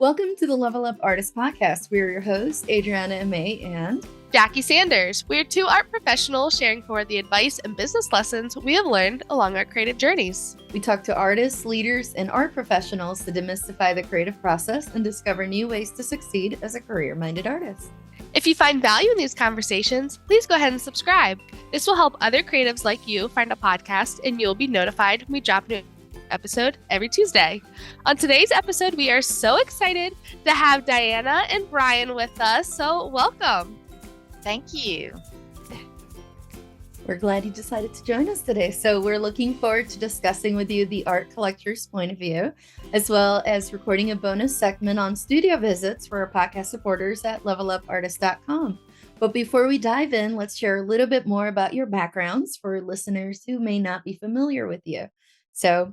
Welcome to the Level Up Artist Podcast. We're your hosts, Adriana and May, and Jackie Sanders. We're two art professionals sharing forward the advice and business lessons we have learned along our creative journeys. We talk to artists, leaders, and art professionals to demystify the creative process and discover new ways to succeed as a career-minded artist. If you find value in these conversations, please go ahead and subscribe. This will help other creatives like you find a podcast, and you'll be notified when we drop a new episode every Tuesday. On today's episode, we are so excited to have Dianna and Brian with us. So welcome. Thank you. We're glad you decided to join us today. So we're looking forward to discussing with you the art collector's point of view, as well as recording a bonus segment on studio visits for our podcast supporters at levelupartist.com. But before we dive in, let's share a little bit more about your backgrounds for listeners who may not be familiar with you. So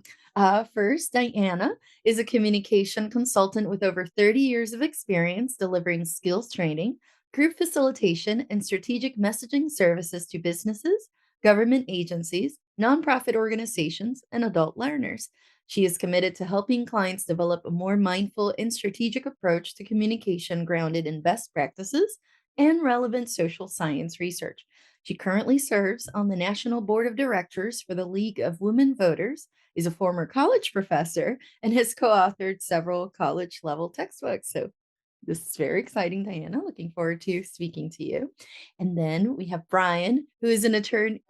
first, Dianna is a communication consultant with over 30 years of experience delivering skills training, group facilitation, and strategic messaging services to businesses, government agencies, nonprofit organizations, and adult learners. She is committed to helping clients develop a more mindful and strategic approach to communication grounded in best practices and relevant social science research. She currently serves on the National Board of Directors for the League of Women Voters, is a former college professor, and has co-authored several college-level textbooks. So this is very exciting, Dianna. Looking forward to speaking to you. And then we have Brian, who is an attorney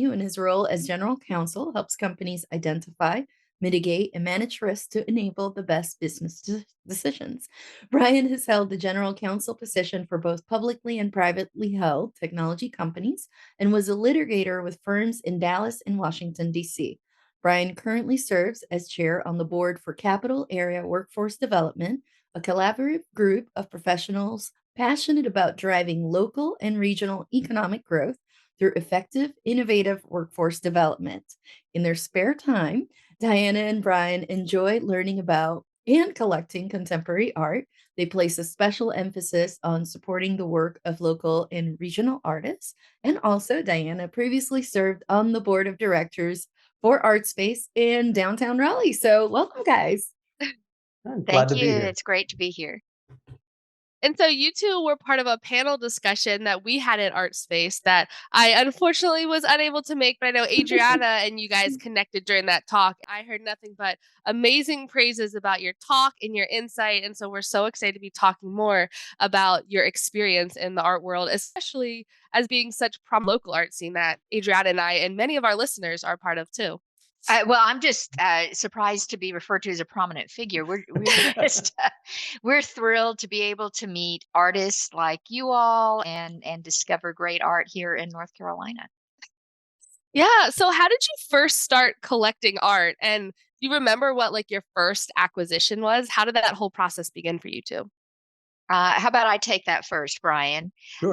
who in his role as general counsel helps companies identify, mitigate, and manage risks to enable the best business decisions. Brian has held the general counsel position for both publicly and privately held technology companies and was a litigator with firms in Dallas and Washington, D.C. Brian currently serves as chair on the board for Capital Area Workforce Development, a collaborative group of professionals passionate about driving local and regional economic growth through effective, innovative workforce development. In their spare time, Dianna and Brian enjoy learning about and collecting contemporary art. They place a special emphasis on supporting the work of local and regional artists. And also, Dianna previously served on the board of directors for Art Space in downtown Raleigh. So welcome, guys. Thank you. It's great to be here. And so you two were part of a panel discussion that we had at Art Space that I unfortunately was unable to make, but I know Adriana and you guys connected during that talk. I heard nothing but amazing praises about your talk and your insight. And so we're so excited to be talking more about your experience in the art world, especially as being such prominent local art scene that Adriana and I and many of our listeners are part of too. Well, I'm just surprised to be referred to as a prominent figure. We're thrilled to be able to meet artists like you all and discover great art here in North Carolina. Yeah. So how did you first start collecting art? And do you remember what like your first acquisition was? How did that whole process begin for you two? How about I take that first, Brian? Sure.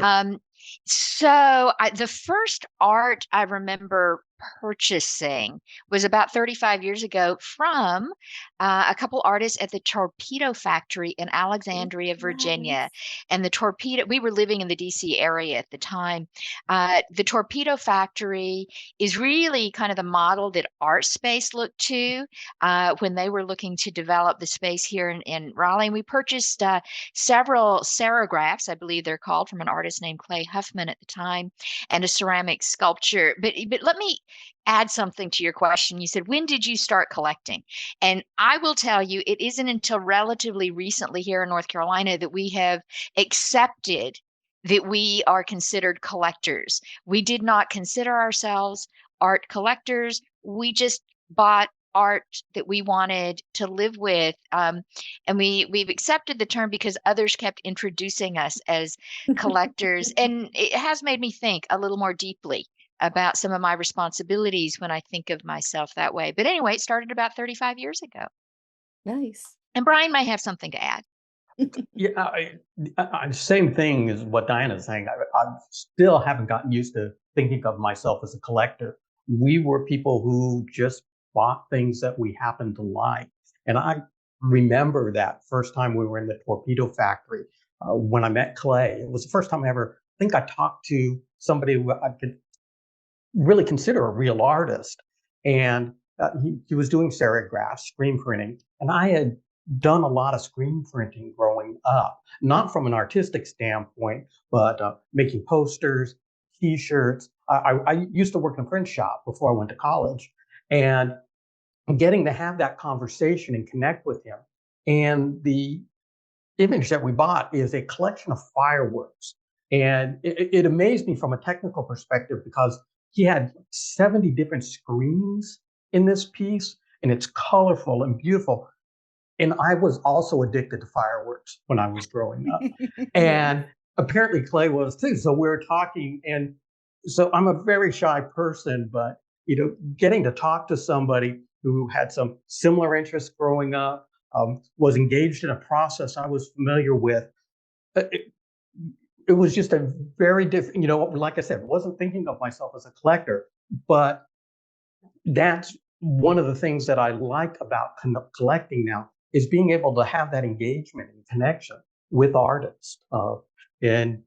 The first art I remember purchasing was about 35 years ago from a couple artists at the Torpedo Factory in Alexandria, Virginia. And the Torpedo, we were living in the DC area at the time. The Torpedo Factory is really kind of the model that Art Space looked to when they were looking to develop the space here in Raleigh. And we purchased several serigraphs, I believe they're called, from an artist named Clay Huffman at the time, and a ceramic sculpture. But let me add something to your question. You said, when did you start collecting? And I will tell you, it isn't until relatively recently here in North Carolina that we have accepted that we are considered collectors. We did not consider ourselves art collectors. We just bought art that we wanted to live with. And we've accepted the term because others kept introducing us as collectors. And it has made me think a little more deeply about some of my responsibilities when I think of myself that way. But anyway, it started about 35 years ago. Nice. And Brian may have something to add. Yeah, same thing as what Diana's saying. I still haven't gotten used to thinking of myself as a collector. We were people who just bought things that we happened to like. And I remember that first time we were in the Torpedo Factory when I met Clay. It was the first time I think I talked to somebody who I could really consider a real artist. And he was doing serigraphs, screen printing. And I had done a lot of screen printing growing up, not from an artistic standpoint, but making posters, T-shirts. I used to work in a print shop before I went to college, and getting to have that conversation and connect with him. And the image that we bought is a collection of fireworks. And it amazed me from a technical perspective because he had 70 different screens in this piece, and it's colorful and beautiful. And I was also addicted to fireworks when I was growing up. And apparently Clay was too. So we were talking, and so I'm a very shy person, but getting to talk to somebody who had some similar interests growing up, was engaged in a process I was familiar with. It, it was just a very different, like I said, wasn't thinking of myself as a collector, but that's one of the things that I like about collecting now is being able to have that engagement and connection with artists. And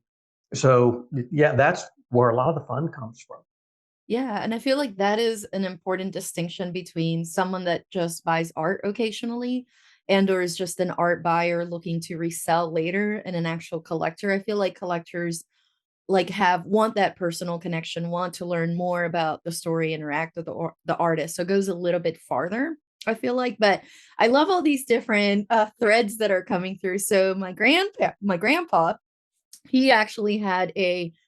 so, yeah, that's where a lot of the fun comes from. Yeah, and I feel like that is an important distinction between someone that just buys art occasionally and or is just an art buyer looking to resell later and an actual collector. I feel like collectors like have want that personal connection, want to learn more about the story, interact with the artist. So it goes a little bit farther, I feel like. But I love all these different threads that are coming through. So my grandpa, he actually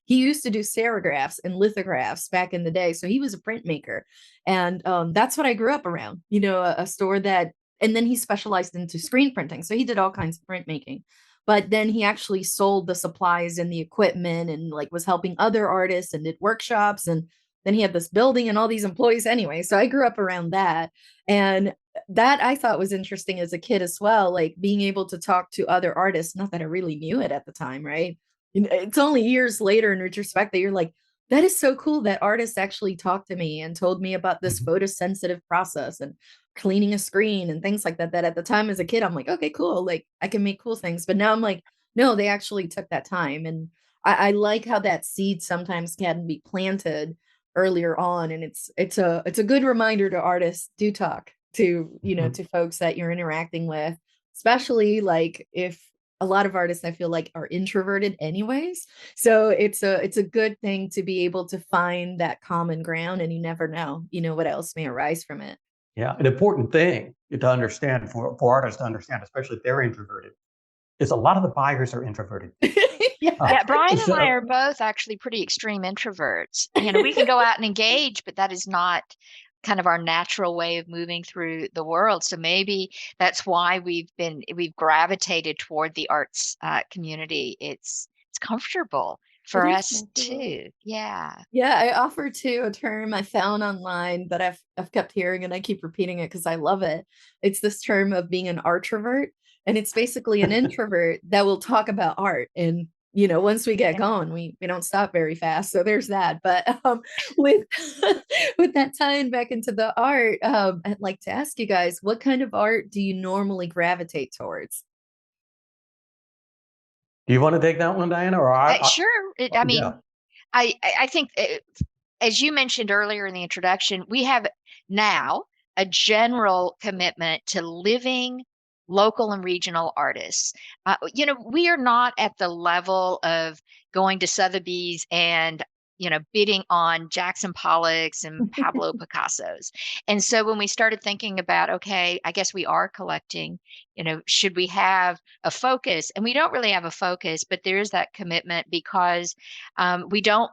he used to do serigraphs and lithographs back in the day. So he was a printmaker. And that's what I grew up around, a store that, and then he specialized into screen printing. So he did all kinds of printmaking. But then he actually sold the supplies and the equipment and like was helping other artists and did workshops. And then he had this building and all these employees anyway. So I grew up around that. And that I thought was interesting as a kid as well, like being able to talk to other artists, not that I really knew it at the time, right? It's only years later in retrospect that you're like, that is so cool that artists actually talked to me and told me about this Mhm. photosensitive process and cleaning a screen and things like that. That at the time as a kid, I'm like, okay, cool. Like I can make cool things. But now I'm like, no, they actually took that time. And I like how that seed sometimes can be planted earlier on. And it's a good reminder to artists, do talk to, Mhm. to folks that you're interacting with, especially like if a lot of artists I feel like are introverted anyways. So it's a good thing to be able to find that common ground, and you never know, what else may arise from it. Yeah, an important thing to understand for artists to understand, especially if they're introverted, is a lot of the buyers are introverted. Uh, Yeah. Yeah, Brian and I so are both actually pretty extreme introverts. We can go out and engage, but that is not kind of our natural way of moving through the world. So maybe that's why we've gravitated toward the arts community. It's comfortable It for is us comfortable. too. Yeah. Yeah, I offer too a term I found online that I've kept hearing and I keep repeating it because I love it. It's this term of being an artrovert, and it's basically an introvert that will talk about art. And once we get going, we don't stop very fast. So there's that. But with with that tying back into the art, I'd like to ask you guys, what kind of art do you normally gravitate towards? do you want to take that one, Diana? Or Sure. I yeah. mean, I think, as you mentioned earlier in the introduction, we have now a general commitment to living local and regional artists. We are not at the level of going to Sotheby's and bidding on Jackson Pollocks and Pablo Picassos. And so when we started thinking about, okay, I guess we are collecting, should we have a focus? And we don't really have a focus, but there is that commitment because we don't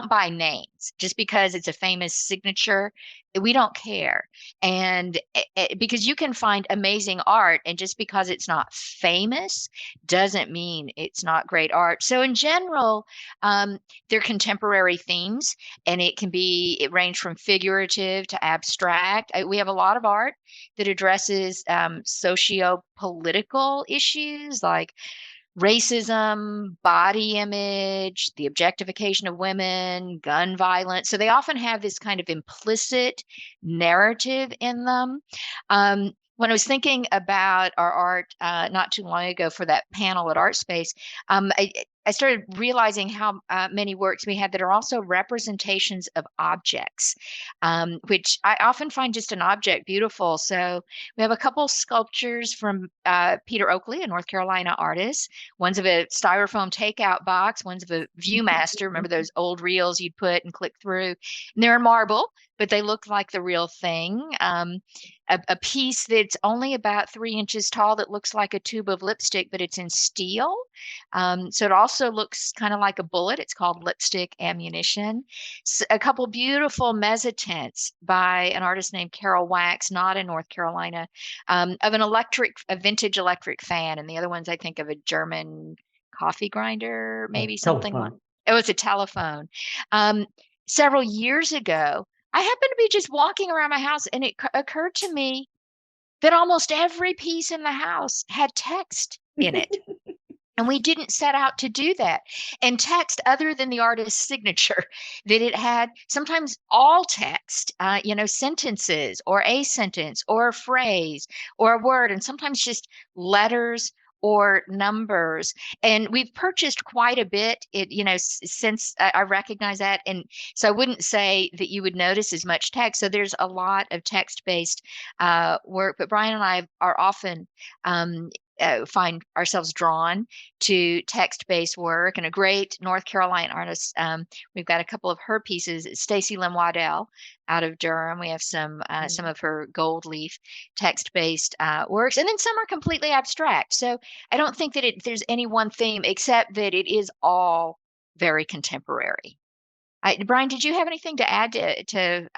buy names just because it's a famous signature. We don't care. And because you can find amazing art, and just because it's not famous doesn't mean it's not great art. So in general, they're contemporary themes, and it range from figurative to abstract. We have a lot of art that addresses socio-political issues like racism, body image, the objectification of women, gun violence. So they often have this kind of implicit narrative in them. When I was thinking about our art not too long ago for that panel at ArtSpace, I started realizing how many works we had that are also representations of objects, which I often find just an object beautiful. So we have a couple sculptures from Peter Oakley, a North Carolina artist. One's of a styrofoam takeout box. One's of a Viewmaster. Remember those old reels you'd put and click through? And they're in marble, but they look like the real thing. A piece that's only about 3 inches tall that looks like a tube of lipstick, but it's in steel. So it also looks kind of like a bullet. It's called lipstick ammunition. A couple beautiful mezzotents by an artist named Carol Wax, not in North Carolina, of a vintage electric fan. And the other ones I think of a German coffee grinder, maybe something like. Telephone. It was a telephone. Several years ago, I happened to be just walking around my house, and it occurred to me that almost every piece in the house had text in it. And we didn't set out to do that. And text other than the artist's signature, that it had sometimes all text, sentences or a sentence or a phrase or a word, and sometimes just letters or numbers. And we've purchased quite a bit, since I recognize that. And so I wouldn't say that you would notice as much text. So there's a lot of text-based work. But Brian and I are often find ourselves drawn to text-based work, and a great North Carolina artist. We've got a couple of her pieces. Stacy Lynn Waddell out of Durham. We have some of her gold leaf text-based works, and then some are completely abstract. So I don't think that there's any one theme, except that it is all very contemporary. Brian, did you have anything to add to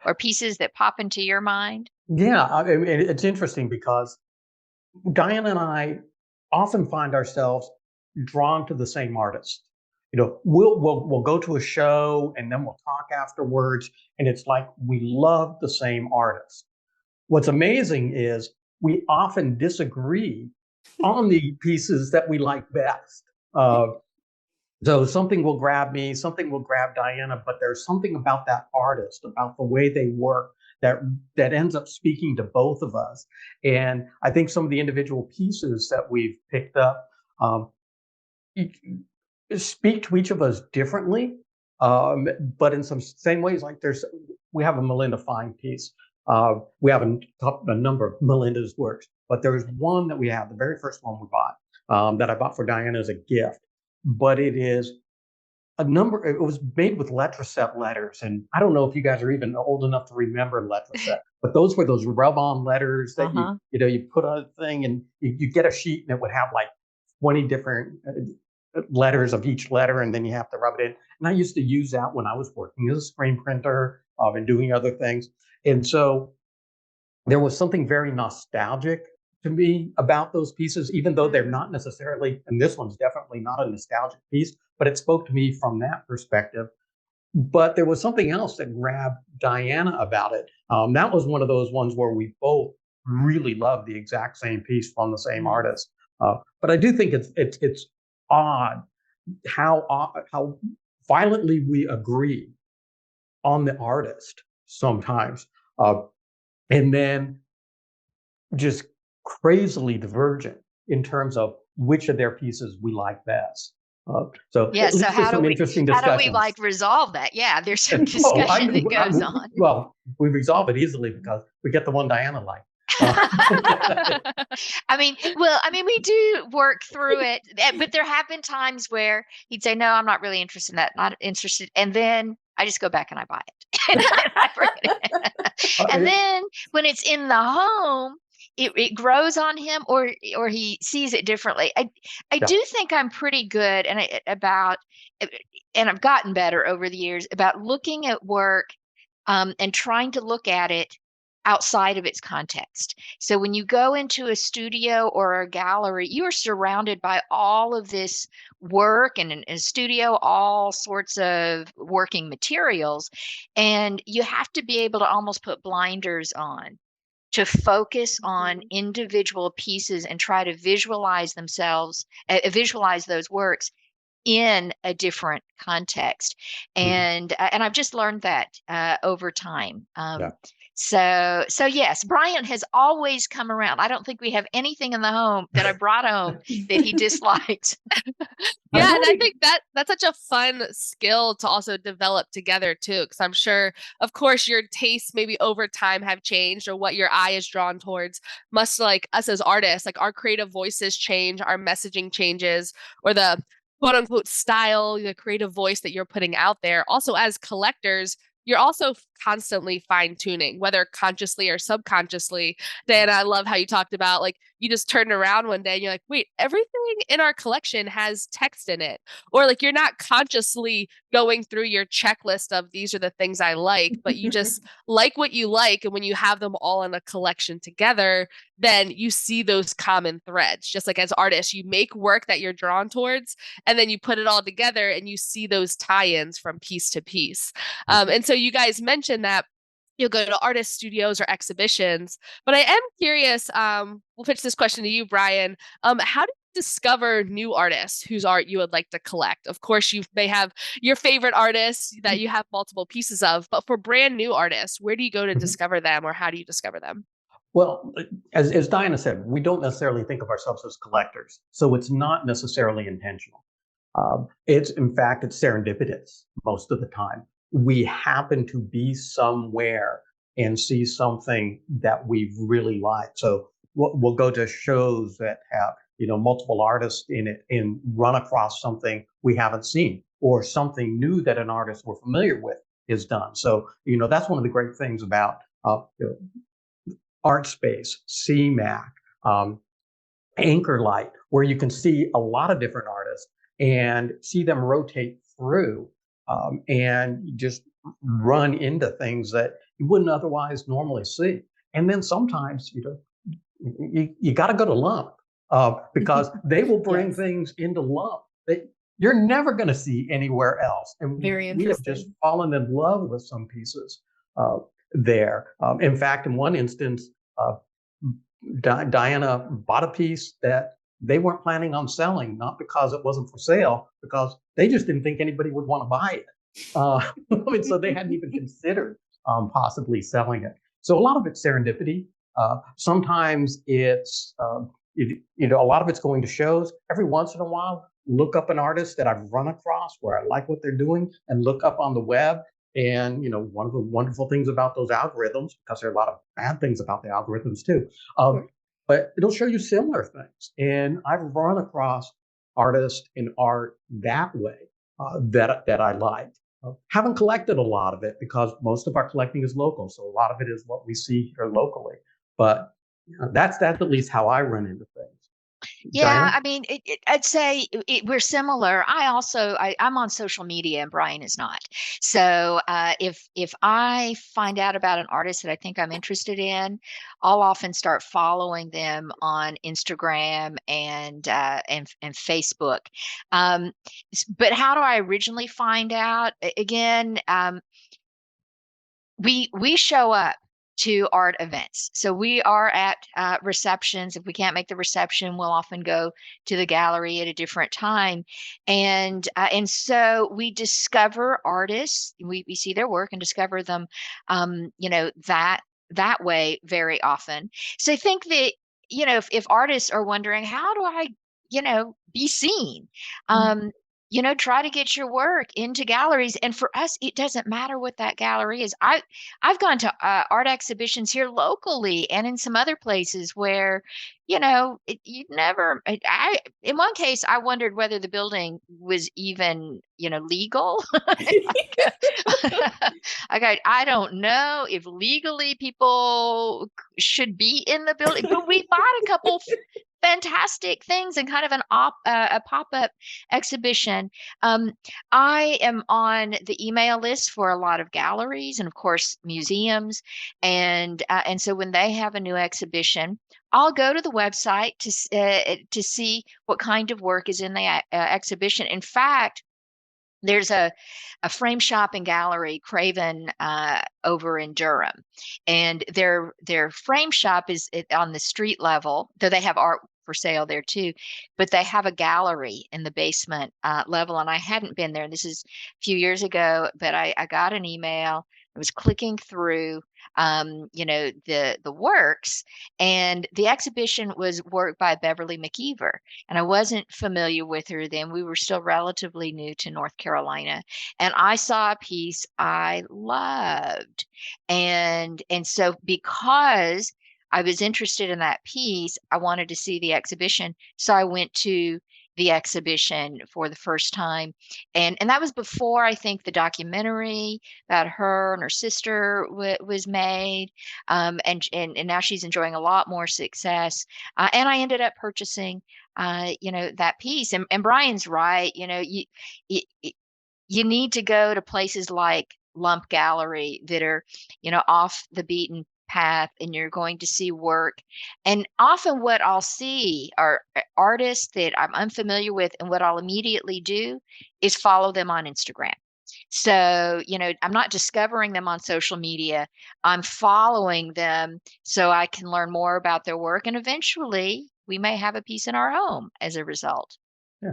or pieces that pop into your mind? Yeah, I mean, it's interesting because Diana and I often find ourselves drawn to the same artist. We'll go to a show and then we'll talk afterwards, and it's like we love the same artist. What's amazing is we often disagree on the pieces that we like best. So something will grab me, something will grab Diana, but there's something about that artist, about the way they work, that ends up speaking to both of us. And I think some of the individual pieces that we've picked up speak to each of us differently, but in some same ways. Like we have a Melinda Fine piece. We have a number of Melinda's works, but there's one that we have, the very first one we bought, that I bought for Diana as a gift. But it is it was made with Letraset letters. And I don't know if you guys are even old enough to remember Letraset, but those were those rub-on letters that you put on a thing, and you get a sheet and it would have like 20 different letters of each letter, and then you have to rub it in. And I used to use that when I was working as a screen printer and doing other things. And so there was something very nostalgic to me about those pieces, even though they're not necessarily, and this one's definitely not a nostalgic piece, but it spoke to me from that perspective. But there was something else that grabbed Diana about it. That was one of those ones where we both really loved the exact same piece from the same artist. But I do think it's odd how violently we agree on the artist sometimes, and then just crazily divergent in terms of which of their pieces we like best. So yeah. So how do we like resolve that? Yeah, there's some discussion that goes on. Well, we resolve it easily because we get the one Diana likes. I mean, we do work through it, but there have been times where he'd say, "No, I'm not really interested in that. Not interested," and then I just go back and I buy it. And then when it's in the home, it grows on him, or he sees it differently. I do think I'm pretty good and I've gotten better over the years about looking at work and trying to look at it outside of its context. So when you go into a studio or a gallery, you are surrounded by all of this work, and in a studio, all sorts of working materials. And you have to be able to almost put blinders on to focus on individual pieces and try to visualize those works in a different context. And I've just learned that over time. Yeah. So yes, Brian has always come around. I don't think we have anything in the home that I brought home that he disliked. Yeah, and I think that's such a fun skill to also develop together too, because I'm sure, of course, your tastes maybe over time have changed, or what your eye is drawn towards must, like us as artists, like our creative voices change, our messaging changes, or the quote unquote style, the creative voice that you're putting out there. Also, as collectors, you're also constantly fine tuning, whether consciously or subconsciously. Dan, I love how you talked about, like, you just turned around one day and you're like, wait, everything in our collection has text in it. Or like you're not consciously going through your checklist of these are the things I like, but you just like what you like. And when you have them all in a collection together, then you see those common threads. Just like as artists, you make work that you're drawn towards, and then you put it all together and you see those tie-ins from piece to piece. And so you guys mentioned that you'll go to artist studios or exhibitions, but I am curious, we'll pitch this question to you, Brian. How do you discover new artists whose art you would like to collect? Of course, you may have your favorite artists that you have multiple pieces of, but for brand new artists, where do you go to discover them, or how do you discover them? Well, as Diana said, we don't necessarily think of ourselves as collectors, so it's not necessarily intentional. It's in fact, it's serendipitous most of the time. We happen to be somewhere and see something that we really like. So we'll go to shows that have multiple artists in it and run across something we haven't seen, or something new that an artist we're familiar with is done. So that's one of the great things about Art Space, CMAC, Anchor Light, where you can see a lot of different artists and see them rotate through, and just run into things that you wouldn't otherwise normally see. And then sometimes you got to go to Lump, because they will bring Yes. things into Lump that you're never going to see anywhere else. And Very we have just interesting. fallen in love with some pieces there. In fact, in one instance, Diana bought a piece that they weren't planning on selling, not because it wasn't for sale, because they just didn't think anybody would want to buy it. And so they hadn't even considered possibly selling it. So a lot of it's serendipity. Sometimes it's, a lot of it's going to shows. Every once in a while, look up an artist that I've run across where I like what they're doing, and look up on the web. And one of the wonderful things about those algorithms, because there are a lot of bad things about the algorithms too, but it'll show you similar things. And I've run across artists and art that way, that I like. Haven't collected a lot of it because most of our collecting is local, so a lot of it is what we see here locally. But that's at least how I run into things. Yeah, Diana? I mean, I'd say we're similar. I'm on social media and Brian is not. So if I find out about an artist that I think I'm interested in, I'll often start following them on Instagram and Facebook. But how do I originally find out? Again, we show up to art events. So we are at receptions. If we can't make the reception, we'll often go to the gallery at a different time, and so we discover artists. We see their work and discover them, that way very often. So I think that if artists are wondering, how do I be seen, um, try to get your work into galleries. And for us, it doesn't matter what that gallery is. I've gone to art exhibitions here locally and in some other places where, you never. In one case, I wondered whether the building was even, legal. I don't know if legally people should be in the building, but we bought a couple fantastic things and kind of a pop-up exhibition. I am on the email list for a lot of galleries and of course museums, and so when they have a new exhibition, I'll go to the website to see what kind of work is in the exhibition. In fact, there's a frame shop and gallery, Craven, over in Durham, and their frame shop is on the street level, though they have art for sale there too. But they have a gallery in the basement level, and I hadn't been there. This is a few years ago, but I got an email. I was clicking through, the works, and the exhibition was work by Beverly McKeever, and I wasn't familiar with her then. We were still relatively new to North Carolina, and I saw a piece I loved, and so because I was interested in that piece, I wanted to see the exhibition, so I went to the exhibition for the first time, and that was before I think the documentary about her and her sister was made, and now she's enjoying a lot more success. And I ended up purchasing, that piece. And Brian's right. You, you need to go to places like Lump Gallery that are, off the beaten path, and you're going to see work. And often what I'll see are artists that I'm unfamiliar with, and what I'll immediately do is follow them on Instagram. So, I'm not discovering them on social media. I'm following them so I can learn more about their work. And eventually we may have a piece in our home as a result. Yeah.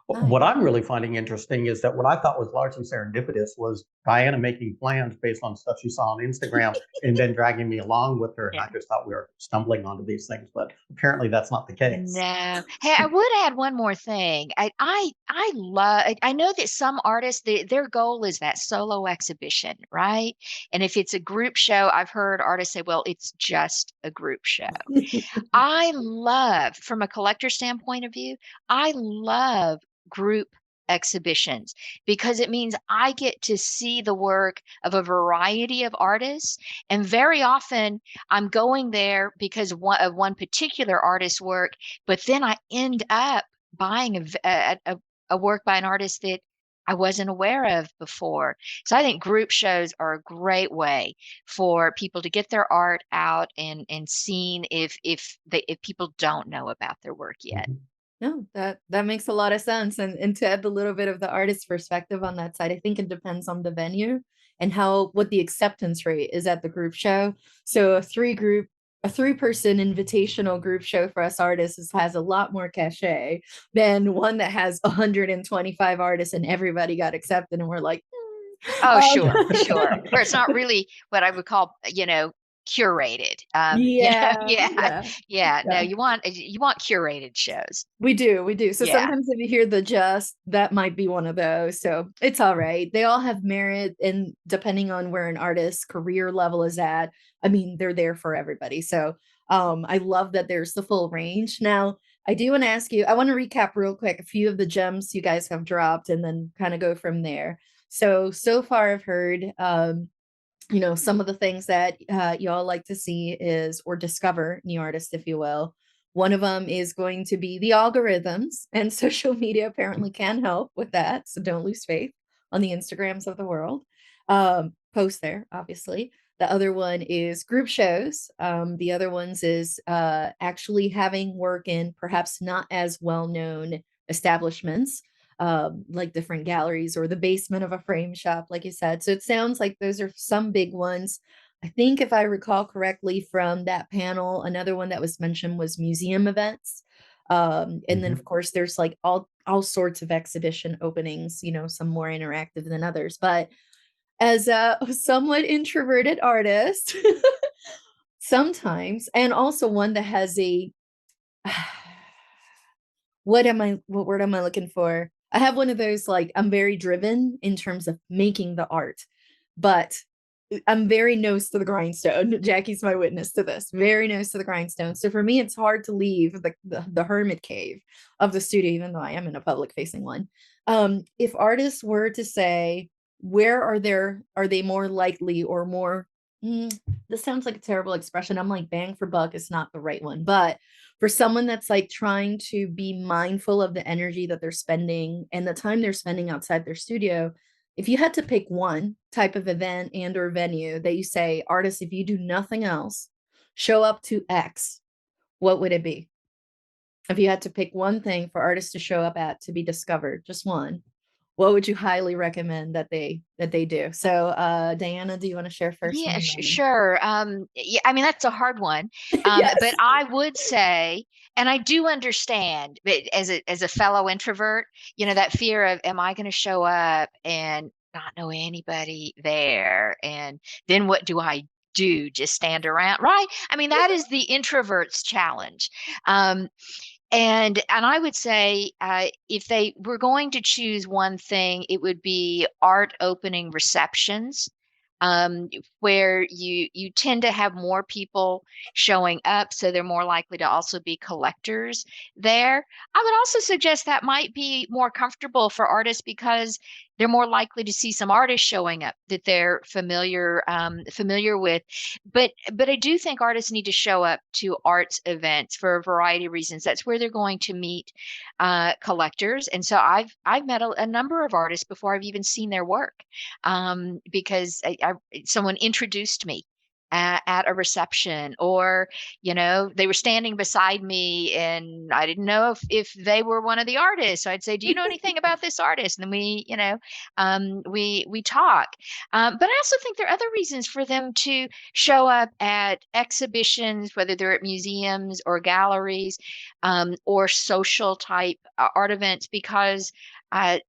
Nice. What I'm really finding interesting is that what I thought was largely serendipitous was Diana making plans based on stuff she saw on Instagram and then dragging me along with her. And I Yeah. just thought we were stumbling onto these things, but apparently that's not the case. No. Hey, I would add one more thing. I love. I know that some artists, their goal is that solo exhibition, right? And if it's a group show, I've heard artists say, "Well, it's just a group show." I love, from a collector standpoint of view, I love group exhibitions because it means I get to see the work of a variety of artists. And very often I'm going there because of one particular artist's work, but then I end up buying a work by an artist that I wasn't aware of before. So I think group shows are a great way for people to get their art out and seen if people don't know about their work yet. Mhm. No, that makes a lot of sense. And to add a little bit of the artist's perspective on that side, I think it depends on the venue and what the acceptance rate is at the group show. So a 3-person invitational group show for us artists has a lot more cachet than one that has 125 artists and everybody got accepted and we're like, Oh, sure, um, sure. Where it's not really what I would call, curated. yeah, Yeah, yeah, yeah. No, yeah. you want curated shows. We do, we do. So Yeah. sometimes if you hear the just, that might be one of those. So it's all right. They all have merit, and depending on where an artist's career level is at, I mean, they're there for everybody. So I love that there's the full range. Now, I do want to ask you, I want to recap real quick a few of the gems you guys have dropped and then kind of go from there. So far I've heard some of the things that y'all like to see is or discover new artists, if you will. One of them is going to be the algorithms, and social media apparently can help with that. So don't lose faith on the Instagrams of the world. Post there, obviously. The other one is group shows. The other ones is actually having work in perhaps not as well known establishments, like different galleries or the basement of a frame shop, like you said. So it sounds like those are some big ones. I think if I recall correctly from that panel, another one that was mentioned was museum events. And then Mhm. of course there's like all sorts of exhibition openings, some more interactive than others. But as a somewhat introverted artist, sometimes, and also one that has a what word am I looking for? I have one of those, like, I'm very driven in terms of making the art, but I'm very nose to the grindstone. Jackie's my witness to this. Very nose to the grindstone. So for me, it's hard to leave the hermit cave of the studio, even though I am in a public facing one. If artists were to say, where are they more likely or more, this sounds like a terrible expression. I'm like, bang for buck is not the right one, but for someone that's like trying to be mindful of the energy that they're spending and the time they're spending outside their studio, if you had to pick one type of event and or venue that you say, artists, if you do nothing else, show up to X, what would it be? If you had to pick one thing for artists to show up at to be discovered, just one, what would you highly recommend that they do? So, Diana, do you want to share first? Yeah, And then sure. Yeah, I mean, that's a hard one. But yes. I would say, and I do understand, but as a fellow introvert, that fear of, am I going to show up and not know anybody there? And then what do I do? Just stand around, right? I mean, that is the introvert's challenge. Um, and I would say, if they were going to choose one thing, it would be art opening receptions, um, where you tend to have more people showing up, so they're more likely to also be collectors there. I would also suggest that might be more comfortable for artists because they're more likely to see some artists showing up that they're familiar with. But I do think artists need to show up to arts events for a variety of reasons. That's where they're going to meet collectors, and so I've met a number of artists before I've even seen their work, because someone introduced me at a reception, or they were standing beside me and I didn't know if they were one of the artists, so I'd say, do you know anything about this artist? And then we talk. But I also think there are other reasons for them to show up at exhibitions, whether they're at museums or galleries, or social type art events, because uh,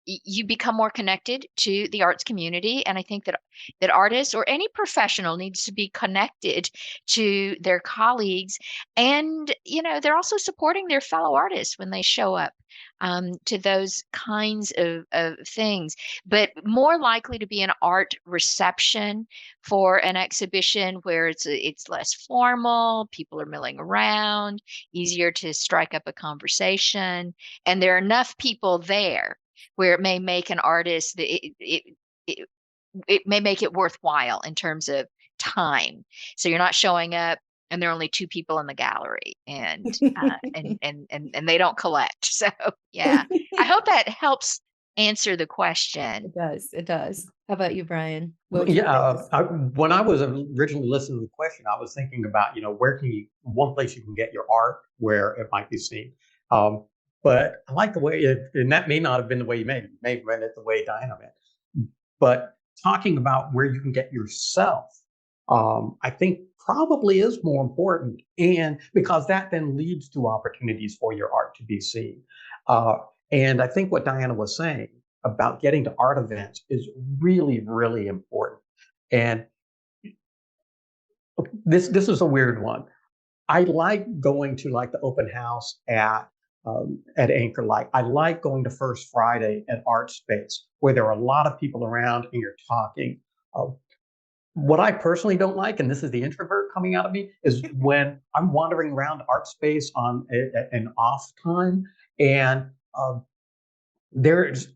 you become more connected to the arts community. And I think that artists or any professional needs to be connected to their colleagues, and they're also supporting their fellow artists when they show up to those kinds of things. But more likely to be an art reception for an exhibition where it's less formal, people are milling around, easier to strike up a conversation, and there are enough people there where it may make an artist it, it may make it worthwhile in terms of time. So you're not showing up and there are only two people in the gallery, and and they don't collect. So yeah, I hope that helps answer the question. It does. It does. How about you, Brian? What would you Yeah, say? when I was originally listening to the question, I was thinking about, where can you, one place you can get your art where it might be seen. Um, but I like the way and that may not have been the way you made it. You may have read it the way Diana meant. But talking about where you can get yourself, I think probably is more important. And because that then leads to opportunities for your art to be seen. Uh, and I think what Diana was saying about getting to art events is really, really important. And this is a weird one. I like going to like the open house at Anchor Light. I like going to First Friday at Art Space, where there are a lot of people around and you're talking. Uh, what I personally don't like, and this is the introvert coming out of me, is when I'm wandering around Art Space on an off time, and um, there's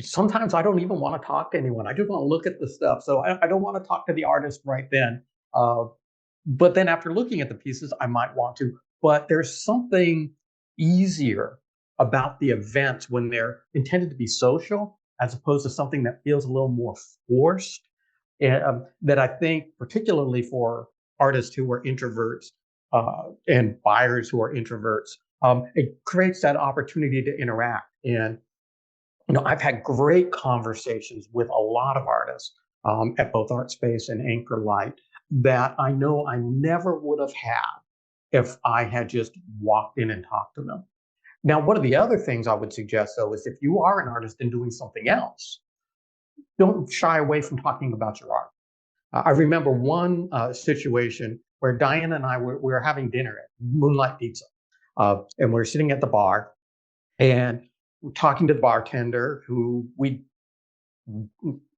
sometimes I don't even want to talk to anyone. I just want to look at the stuff. So I don't want to talk to the artist right then. Uh, but then after looking at the pieces, I might want to. But there's something easier about the events when they're intended to be social, as opposed to something that feels a little more forced. And that I think, particularly for artists who are introverts and buyers who are introverts, it creates that opportunity to interact. And I've had great conversations with a lot of artists at both Art Space and Anchor Light that I know I never would have had if I had just walked in and talked to them. Now, one of the other things I would suggest, though, is if you are an artist and doing something else, don't shy away from talking about your art. I remember one situation where Diane and I we were having dinner at Moonlight Pizza, and we were sitting at the bar, and talking to the bartender who we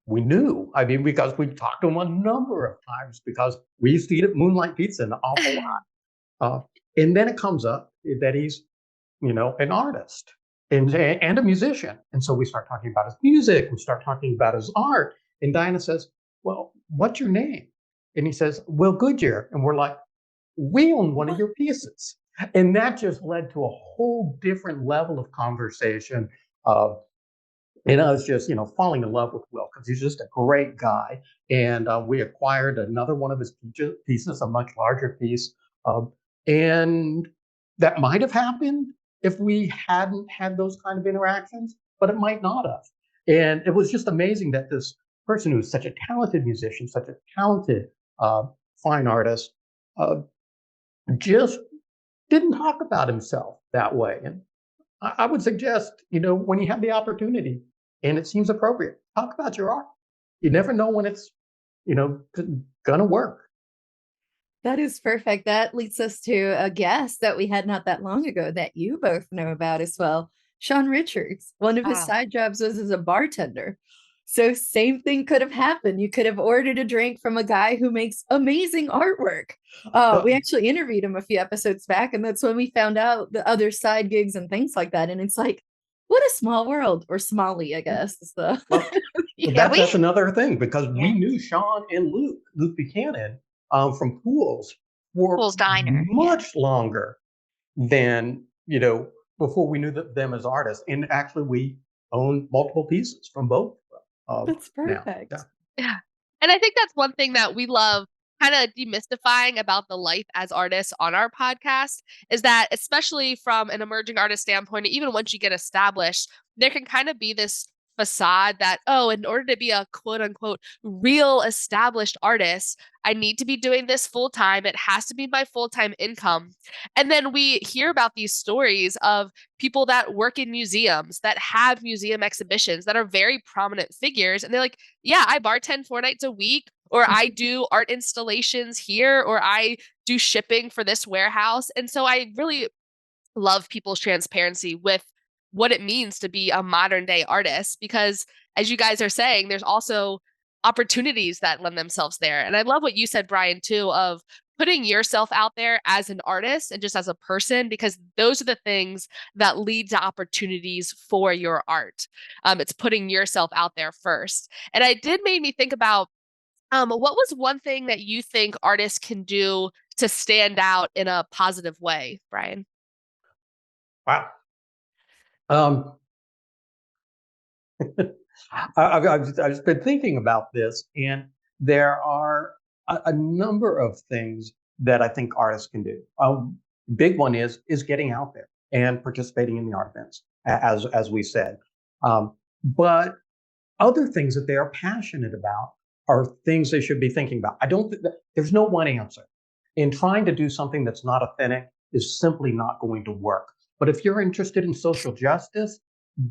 knew. I mean, because we talked to him a number of times because we used to eat at Moonlight Pizza an awful lot. Uh, and then it comes up that he's, an artist and a musician. And so we start talking about his music. We start talking about his art. And Diana says, "Well, what's your name?" And he says, "Will Goodyear." And we're like, "We own one of your pieces." And that just led to a whole different level of conversation. And I was just, falling in love with Will because he's just a great guy. And we acquired another one of his pieces, a much larger piece. And that might have happened if we hadn't had those kind of interactions, but it might not have. And it was just amazing that this person who's such a talented musician, such a talented uh, fine artist, uh, just didn't talk about himself that way. And I would suggest, when you have the opportunity and it seems appropriate, talk about your art. You never know when it's, gonna work. That is perfect. That leads us to a guest that we had not that long ago that you both know about as well, Sean Richards. One of his Ah, side jobs was as a bartender. So same thing could have happened. You could have ordered a drink from a guy who makes amazing artwork. We Uh, actually interviewed him a few episodes back, and that's when we found out the other side gigs and things like that. And it's like, what a small world, or Smalley, I guess is the well, yeah, yeah. that's another thing because we yeah, knew Sean and Luke Buchanan from Pools for Fool's Diner. Yeah. much longer than, before we knew them as artists. And actually, we own multiple pieces from both That's now. perfect. Yeah. Yeah. And I think that's one thing that we love kind of demystifying about the life as artists on our podcast is that, especially from an emerging artist standpoint, even once you get established, there can kind of be this facade that, oh, in order to be a quote unquote real established artist, I need to be doing this full time. It has to be my full time income. And then we hear about these stories of people that work in museums, that have museum exhibitions, that are very prominent figures. And they're like, yeah, I bartend 4 nights a week, or I do art installations here, or I do shipping for this warehouse. And so I really love people's transparency with what it means to be a modern day artist, because as you guys are saying, there's also opportunities that lend themselves there. And I love what you said, Brian, too, of putting yourself out there as an artist and just as a person, because those are the things that lead to opportunities for your art. It's putting yourself out there first. And I did made me think about what was one thing that you think artists can do to stand out in a positive way, Brian? Wow. Um, I've been thinking about this, and there are a number of things that I think artists can do. Big one is getting out there and participating in the art events, as we said. But other things that they are passionate about are things they should be thinking about. I don't. There's no one answer. In trying to do something that's not authentic is simply not going to work. But if you're interested in social justice,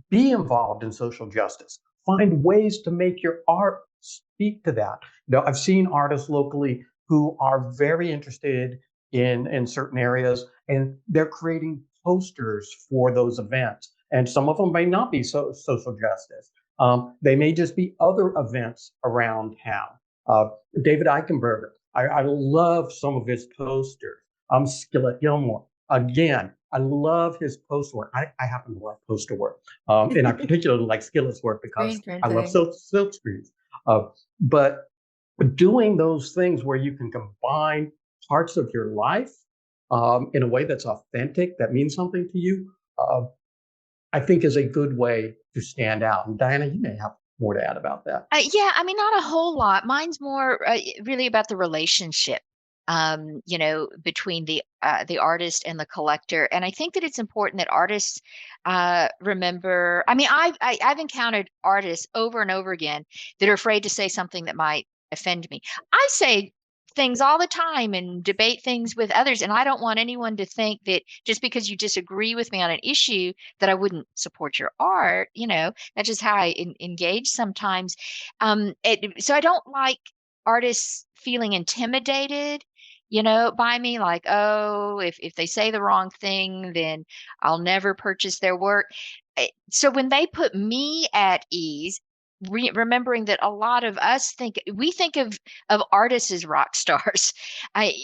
be involved in social justice. Find ways to make your art speak to that. I've seen artists locally who are very interested in certain areas, and they're creating posters for those events. And some of them may not be social justice. They may just be other events around town. Uh, David Eichenberger, I love some of his posters. Skillet Gilmore, again, I love his poster work. I happen to love poster work. And I particularly like Skillet's work because Screen I love printing. silk screens. But doing those things where you can combine parts of your life in a way that's authentic, that means something to you, I think is a good way to stand out. And Diana, you may have more to add about that. Yeah, I mean, not a whole lot. Mine's more really about the relationship, between the artist and the collector. And I think that it's important that artists remember. I mean, I've encountered artists over and over again that are afraid to say something that might offend me. I say things all the time and debate things with others, and I don't want anyone to think that just because you disagree with me on an issue that I wouldn't support your art. That's just how I engage sometimes. So I don't like artists feeling intimidated, by me, like, oh, if they say the wrong thing, then I'll never purchase their work. So when they put me at ease, remembering that a lot of us think of artists as rock stars.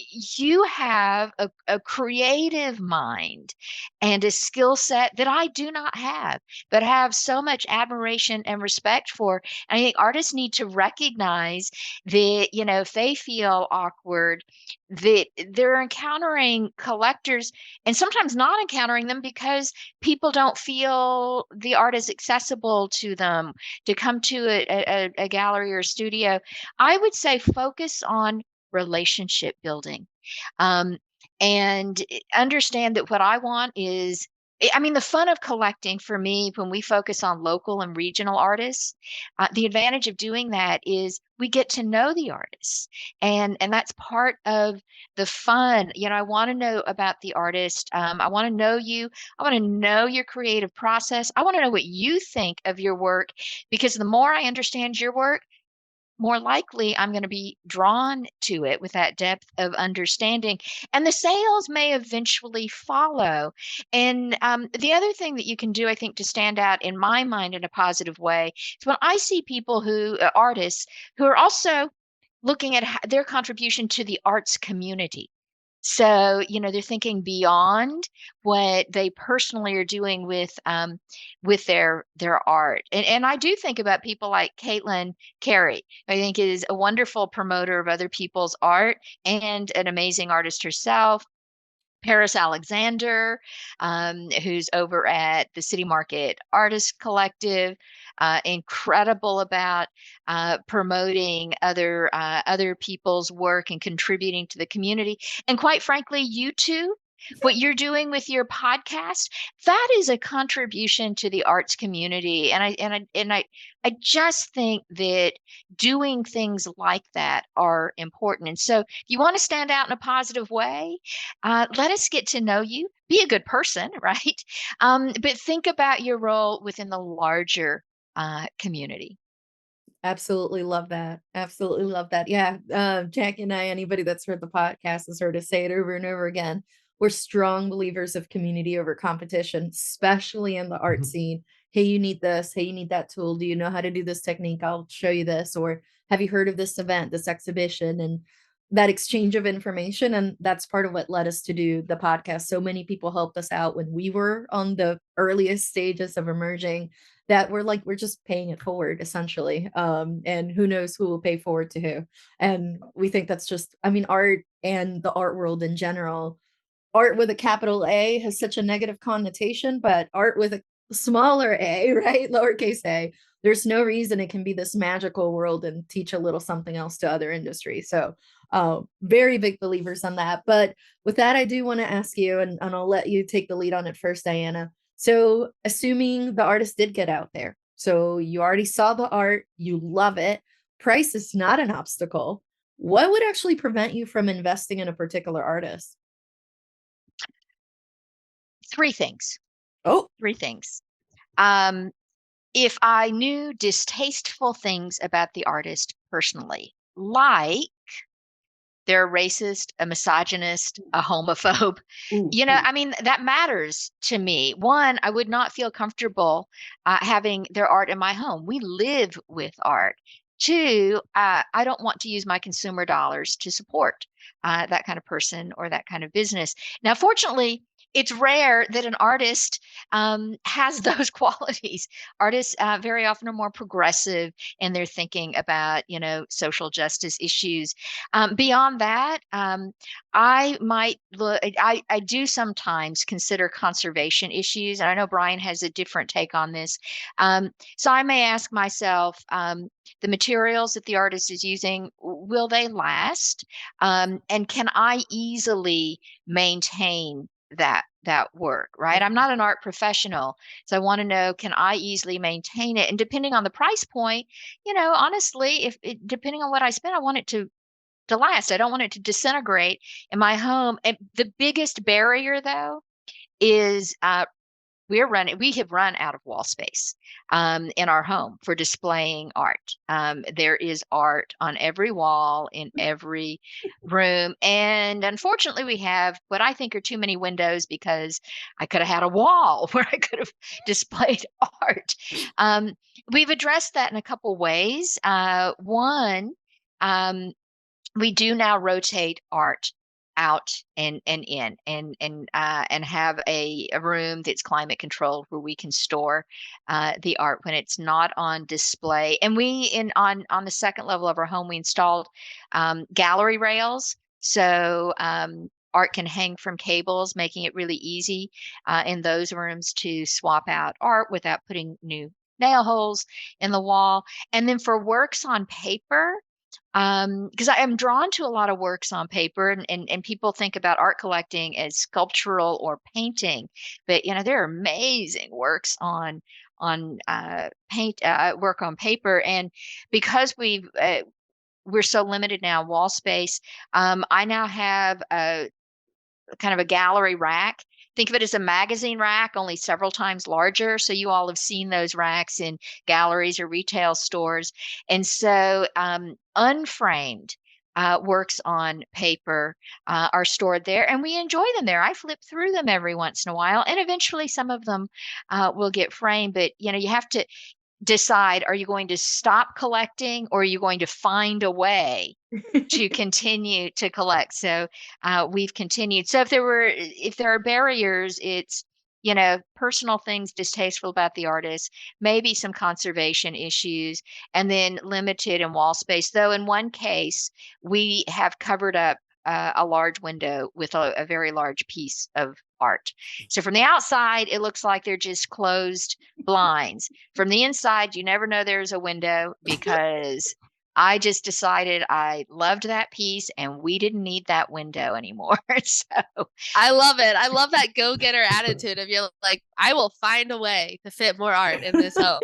You have a creative mind and a skill set that I do not have, but have so much admiration and respect for. And I think artists need to recognize that, if they feel awkward, that they're encountering collectors and sometimes not encountering them because people don't feel the art is accessible to them to come to a gallery or studio. I would say focus on relationship building, um, and understand that what I want is I mean, the fun of collecting for me, when we focus on local and regional artists, the advantage of doing that is we get to know the artists, and that's part of the fun. I want to know about the artist. I want to know you. I want to know your creative process. I want to know what you think of your work, because the more I understand your work, more likely I'm going to be drawn to it with that depth of understanding. And the sales may eventually follow. And the other thing that you can do, I think, to stand out in my mind in a positive way is when I see people artists who are also looking at their contribution to the arts community. So, they're thinking beyond what they personally are doing with their art. And I do think about people like Caitlin Carey. I think is a wonderful promoter of other people's art and an amazing artist herself. Paris Alexander, who's over at the City Market Artist Collective, incredible about promoting other people's work and contributing to the community. And quite frankly, you too, what you're doing with your podcast, that is a contribution to the arts community. And I just think that doing things like that are important. And so, if you want to stand out in a positive way, let us get to know you. Be a good person, right? But think about your role within the larger community. Absolutely love that. Absolutely love that. Yeah. Jackie and I, anybody that's heard the podcast has heard us say it over and over again. We're strong believers of community over competition, especially in the art Mhm. scene. Hey, you need this. Hey, you need that tool. Do you know how to do this technique? I'll show you this. Or have you heard of this event, this exhibition? And that exchange of information. And that's part of what led us to do the podcast. So many people helped us out when we were on the earliest stages of emerging, that we're just paying it forward essentially. And who knows who will pay forward to who. And we think that's just, I mean, art and the art world in general, art with a capital A has such a negative connotation, but art with a smaller a, right? Lowercase a, there's no reason it can be this magical world and teach a little something else to other industries. So very big believers on that. But with that, I do want to ask you, and I'll let you take the lead on it first, Diana. So assuming the artist did get out there, so you already saw the art, you love it, price is not an obstacle. What would actually prevent you from investing in a particular artist? Three things. Oh, Three things. Um, if I knew distasteful things about the artist personally, like they're a racist, a misogynist, a homophobe. ooh, I mean, that matters to me. One, I would not feel comfortable having their art in my home. We live with art. Two, I don't want to use my consumer dollars to support that kind of person or that kind of business. Now, fortunately, it's rare that an artist has those qualities. Artists very often are more progressive in their thinking about, social justice issues. Beyond that, I might look. I do sometimes consider conservation issues, and I know Brian has a different take on this. So I may ask myself, the materials that the artist is using, will they last? And can I easily maintain that work, right? I'm not an art professional, so I want to know, can I easily maintain it? And depending on the price point, honestly, depending on what I spend, I want it to last. I don't want it to disintegrate in my home. And the biggest barrier, though, is we have run out of wall space in our home for displaying art. There is art on every wall in every room, and unfortunately, we have what I think are too many windows, because I could have had a wall where I could have displayed art. We've addressed that in a couple ways. One. We do now rotate art out and in, and have a room that's climate controlled, where we can store the art when it's not on display. And we in on the second level of our home, we installed gallery rails, so art can hang from cables, making it really easy in those rooms to swap out art without putting new nail holes in the wall. And then for works on paper, because I am drawn to a lot of works on paper, and people think about art collecting as sculptural or painting, but there are amazing works on paint work on paper, and because we're so limited now wall space, I now have a kind of a gallery rack. Think of it as a magazine rack, only several times larger. So you all have seen those racks in galleries or retail stores. And so unframed works on paper are stored there, and we enjoy them there. I flip through them every once in a while, and eventually some of them will get framed. But you have to decide, are you going to stop collecting, or are you going to find a way to continue to collect? So we've continued. So if there are barriers, it's personal things distasteful about the artist, maybe some conservation issues, and then limited in wall space. Though in one case, we have covered up a large window with a very large piece of art. So from the outside, it looks like they're just closed blinds. From the inside, you never know there's a window, because I just decided I loved that piece and we didn't need that window anymore. So I love it. I love that go-getter attitude of you're like, I will find a way to fit more art in this home.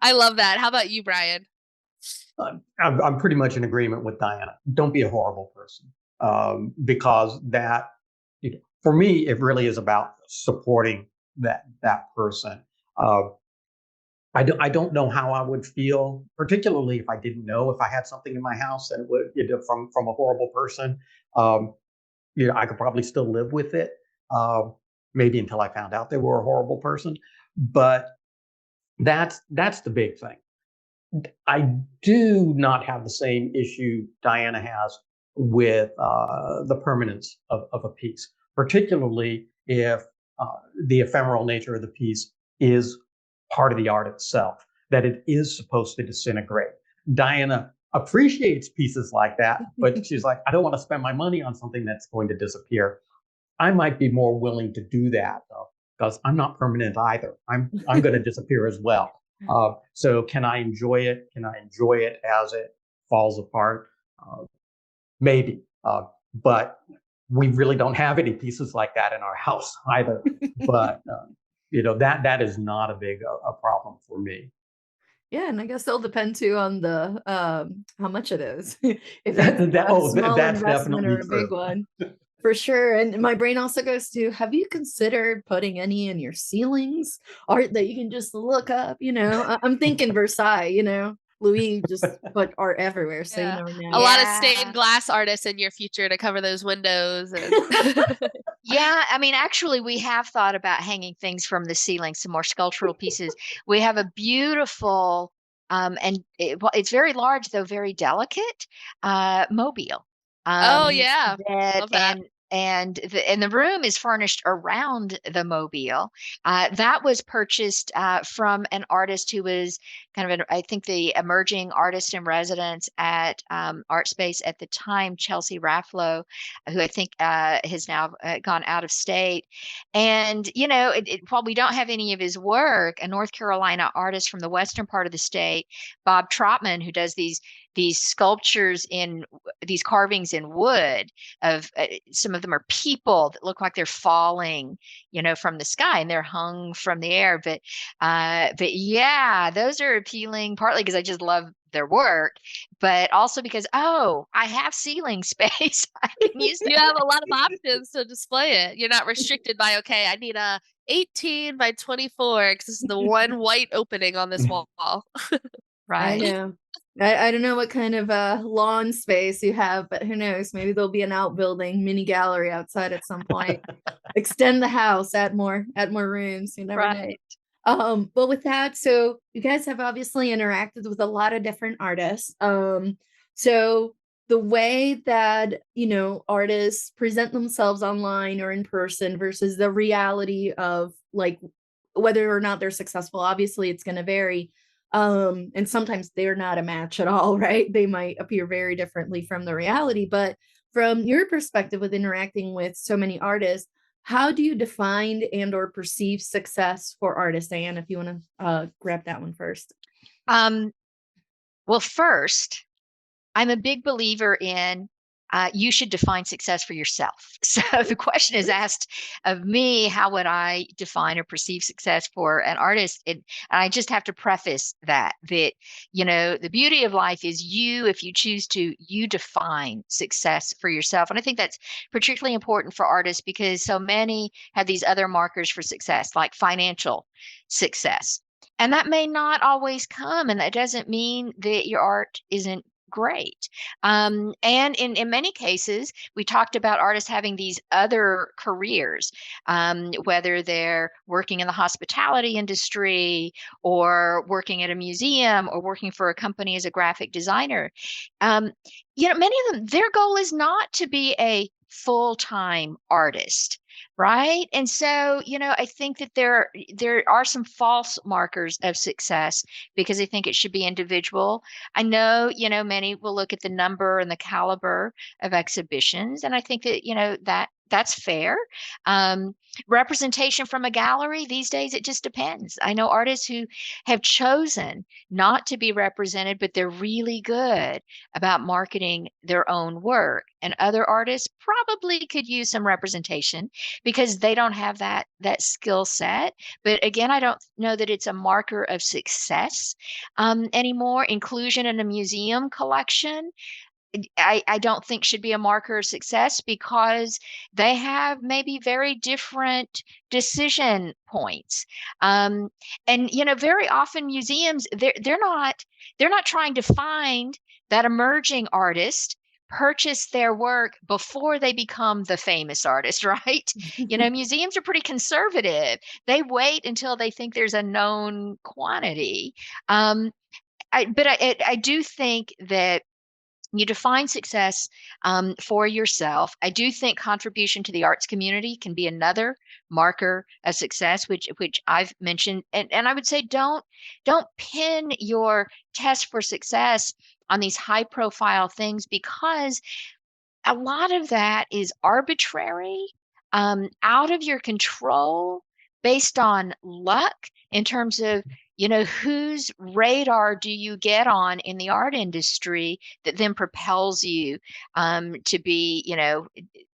I love that. How about you, Brian? I'm pretty much in agreement with Diana. Don't be a horrible person, because that, for me, it really is about supporting that person. I don't know how I would feel, particularly if I didn't know if I had something in my house that would, from a horrible person. I could probably still live with it, maybe until I found out they were a horrible person. But that's the big thing. I do not have the same issue Diana has with the permanence of a piece, particularly if the ephemeral nature of the piece is part of the art itself, that it is supposed to disintegrate. Diana appreciates pieces like that, but she's like, I don't want to spend my money on something that's going to disappear. I might be more willing to do that, though, because I'm not permanent either. I'm going to disappear as well. So can I enjoy it? Can I enjoy it as it falls apart? Maybe, but we really don't have any pieces like that in our house either. But that is not a big a problem for me. Yeah, and I guess it'll depend too on the how much it is. If it's a small That's investment or a definitely big true. one. For sure. And my brain also goes to, have you considered putting any in your ceilings? Art that you can just look up, I'm thinking Versailles, Louis just put art everywhere, so you Yeah. never A know. lot of Yeah. stained glass artists in your future to cover those windows. And Yeah, I mean, actually, we have thought about hanging things from the ceiling, some more sculptural pieces. We have a beautiful, it's very large, though very delicate, mobile. oh yeah, That love that. and the room is furnished around the mobile. That was purchased from an artist who was kind of I think the emerging artist in residence at Art Space at the time, Chelsea Rafflow, who I think has now gone out of state. And while we don't have any of his work, a North Carolina artist from the western part of the state, Bob Trotman, who does these sculptures in these carvings in wood of some of them are people that look like they're falling, from the sky, and they're hung from the air. But yeah, those are appealing partly because I just love their work, but also because, I have ceiling space. I can use You that. have a lot of options to display it. You're not restricted by, okay, I need a 18 by 24 because this is the one white opening on this wall. I Right. know. I don't know what kind of lawn space you have, but who knows? Maybe there'll be an outbuilding mini gallery outside at some point. Extend the house, add more rooms. You never know. Right. But with that, so you guys have obviously interacted with a lot of different artists. So the way that, artists present themselves online or in person versus the reality of like whether or not they're successful, obviously it's going to vary. And sometimes they're not a match at all, right? They might appear very differently from the reality. But from your perspective with interacting with so many artists, how do you define and or perceive success for artists? Diane, if you want to, grab that one first. Well, first, I'm a big believer in you should define success for yourself. So the question is asked of me, how would I define or perceive success for an artist? And I just have to preface that, the beauty of life is if you choose to, you define success for yourself. And I think that's particularly important for artists because so many have these other markers for success, like financial success. And that may not always come, and that doesn't mean that your art isn't great. And in many cases, we talked about artists having these other careers, whether they're working in the hospitality industry or working at a museum or working for a company as a graphic designer. Um, Many of them, their goal is not to be a full-time artist. Right. And so, I think that there are some false markers of success because I think it should be individual. I know, many will look at the number and the caliber of exhibitions, and I think that, that's fair. Um, Representation from a gallery these days, it just depends. I know artists who have chosen not to be represented, but they're really good about marketing their own work. And other artists probably could use some representation because they don't have that skill set. But again, I don't know that it's a marker of success anymore. Inclusion in a museum collection, I don't think should be a marker of success because they have maybe very different decision points. And very often museums they're not trying to find that emerging artist, purchase their work before they become the famous artist, right? Museums are pretty conservative. They wait until they think there's a known quantity. But I do think that you define success for yourself. I do think contribution to the arts community can be another marker of success, which I've mentioned. And I would say don't pin your test for success on these high profile things because a lot of that is arbitrary, out of your control, based on luck in terms of, whose radar do you get on in the art industry that then propels you to be,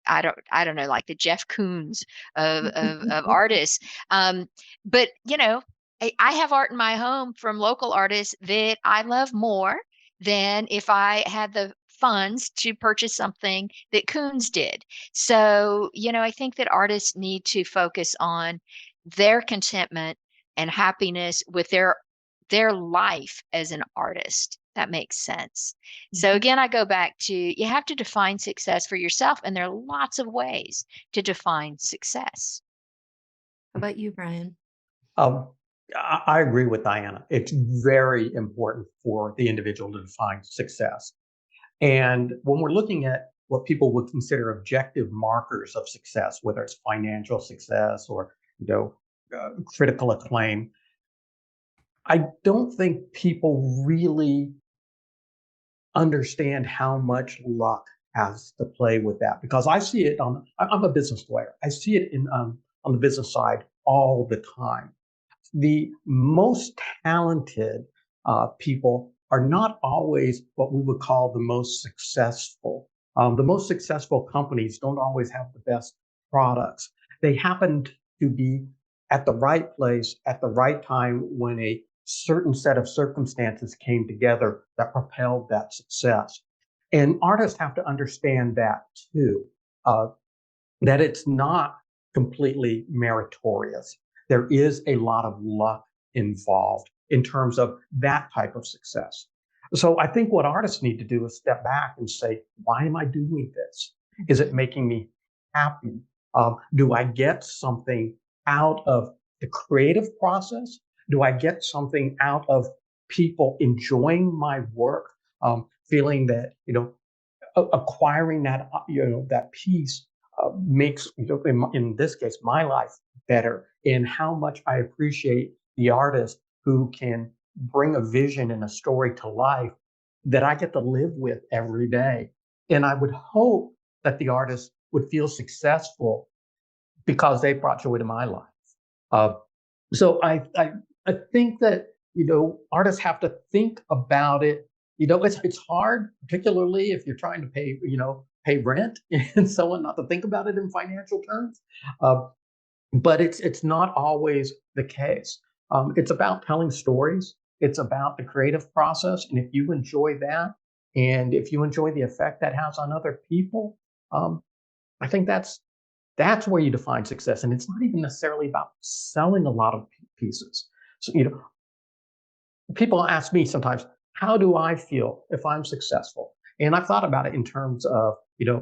I don't know, like the Jeff Koons of artists. But I have art in my home from local artists that I love more than if I had the funds to purchase something that Koons did. So, I think that artists need to focus on their contentment and happiness with their life as an artist. That makes sense. So again, I go back to you have to define success for yourself, and there are lots of ways to define success. How about you, Brian? Um, I agree with Diana. It's very important for the individual to define success. And when we're looking at what people would consider objective markers of success, whether it's financial success or critical acclaim, I don't think people really understand how much luck has to play with that. Because I see it I'm a business lawyer. I see it on the business side all the time. The most talented people are not always what we would call the most successful. The most successful companies don't always have the best products. They happen to be at the right place at the right time when a certain set of circumstances came together that propelled that success. And artists have to understand that too, that it's not completely meritorious. There is a lot of luck involved in terms of that type of success. So I think what artists need to do is step back and say, why am I doing this? Is it making me happy? Do I get something out of the creative process? Do I get something out of people enjoying my work, feeling that, acquiring that, that piece makes, in this case, my life better, in how much I appreciate the artist who can bring a vision and a story to life that I get to live with every day. And I would hope that the artist would feel successful because they brought joy to my life. So I think that, artists have to think about it it's hard, particularly if you're trying to pay rent and so on, not to think about it in financial terms. Uh, but it's not always the case. It's about telling stories. It's about the creative process, and if you enjoy that, and if you enjoy the effect that has on other people, um, I think that's where you define success. And it's not even necessarily about selling a lot of pieces. So, people ask me sometimes, how do I feel if I'm successful? And I've thought about it in terms of,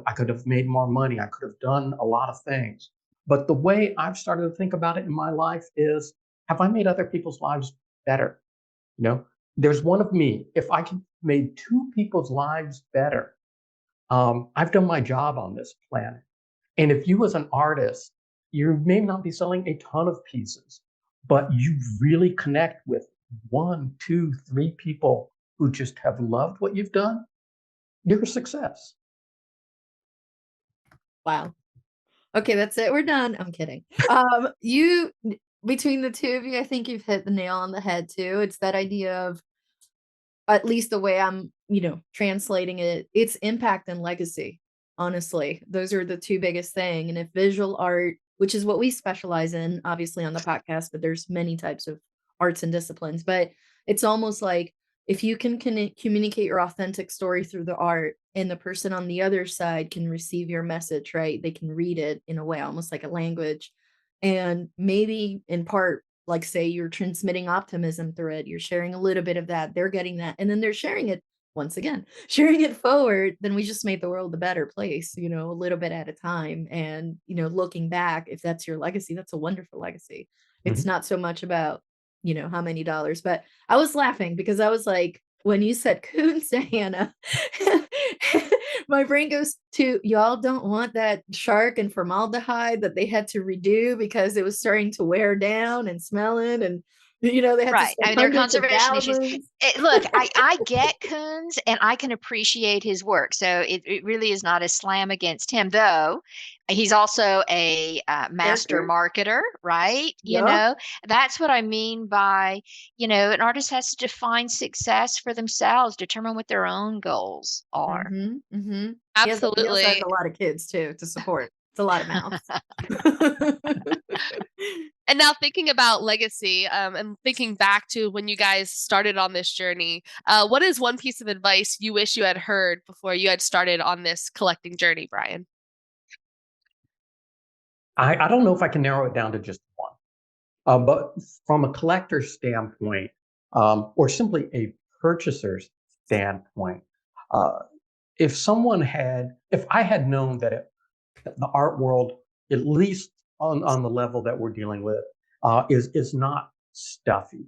I could have made more money. I could have done a lot of things. But the way I've started to think about it in my life is, have I made other people's lives better? You know, there's one of me. If I can made two people's lives better, I've done my job on this planet. And if you as an artist, you may not be selling a ton of pieces, but you really connect with one, two, three people who just have loved what you've done, you're a success. Wow. Okay, that's it. We're done. I'm kidding. You between the two of you, I think you've hit the nail on the head too. It's that idea of, at least the way I'm, translating it, it's impact and legacy. Honestly, those are the two biggest thing. And if visual art, which is what we specialize in, obviously on the podcast, but there's many types of arts and disciplines, but it's almost like if you can communicate your authentic story through the art and the person on the other side can receive your message, right? They can read it in a way, almost like a language. And maybe in part, like say you're transmitting optimism through it, you're sharing a little bit of that, they're getting that, and then they're sharing it once again, sharing it forward, then we just made the world a better place, a little bit at a time. And, looking back, if that's your legacy, that's a wonderful legacy. It's Mhm. not so much about, how many dollars, but I was laughing because I was like, when you said coons, Diana, my brain goes to, y'all don't want that shark and formaldehyde that they had to redo because it was starting to wear down and smelling, and they had to Right. I spend mean, there are hundreds of conservation issues. thousands. Look, I get Coons and I can appreciate his work. So it really is not a slam against him, though. He's also a master Character. marketer, right? Yup. That's what I mean by, an artist has to define success for themselves, determine what their own goals are. Mhm, mhm. He also has Absolutely. a lot of kids too to support. It's a lot of mouths. And now thinking about legacy, and thinking back to when you guys started on this journey, what is one piece of advice you wish you had heard before you had started on this collecting journey, Brian? I don't know if I can narrow it down to just one. But from a collector's standpoint, or simply a purchaser's standpoint, uh, if I had known that the art world, at least on the level that we're dealing with, is not stuffy,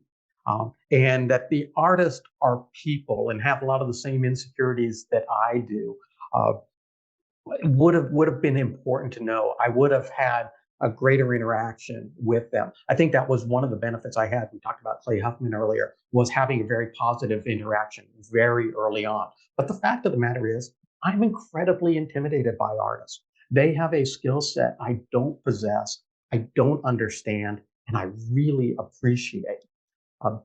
and that the artists are people and have a lot of the same insecurities that I do, uh, would have been important to know. I would have had a greater interaction with them. I think that was one of the benefits I had. We talked about Clay Huffman earlier, was having a very positive interaction very early on. But the fact of the matter is, I'm incredibly intimidated by artists. They have a skill set I don't possess, I don't understand, and I really appreciate. Um,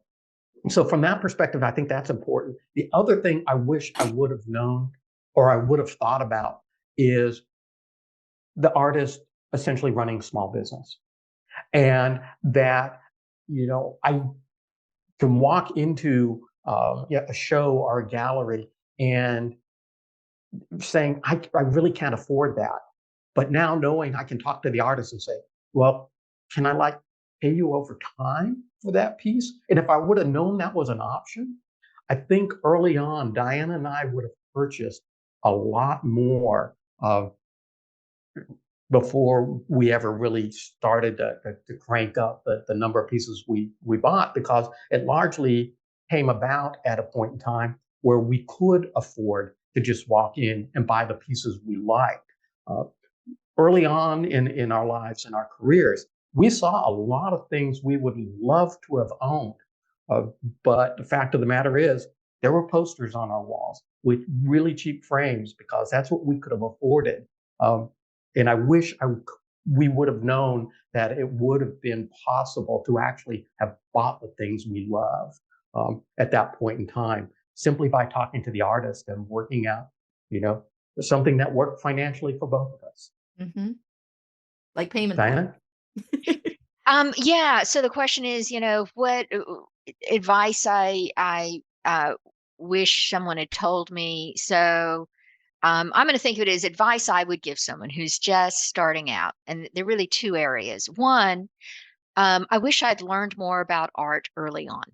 so from that perspective, I think that's important. The other thing I wish I would have known or I would have thought about is the artist essentially running small business, and that I can walk into a show or a gallery and saying I really can't afford that, but now knowing I can talk to the artist and say, well, can I pay you over time for that piece? And if I would have known that was an option, I think early on Diana and I would have purchased a lot more of before we ever really started to crank up the number of pieces we bought, because it largely came about at a point in time where we could afford to just walk in and buy the pieces we liked. Uh, Early on in our lives and our careers, we saw a lot of things we would love to have owned. Uh, but the fact of the matter is, there were posters on our walls with really cheap frames because that's what we could have afforded. Um, and I wish we would have known that it would have been possible to actually have bought the things we love at that point in time. simply by talking to the artist and working out, something that worked financially for both of us. Mm-hmm. Like payment Diana? Yeah. So the question is, what advice I wish someone had told me. So I'm going to think of it as advice I would give someone who's just starting out. And there are really two areas. One, I wish I'd learned more about art early on.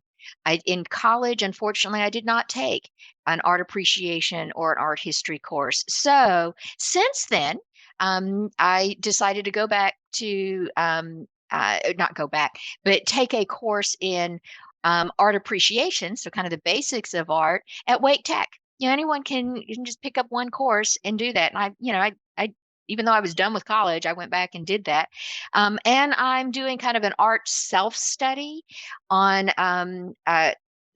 In college, unfortunately, I did not take an art appreciation or an art history course. So since then, I decided to go back to, not go back, but take a course in art appreciation. So kind of the basics of art at Wake Tech. Anyone can just pick up one course and do that. And I even though I was done with college, I went back and did that. And I'm doing kind of an art self study on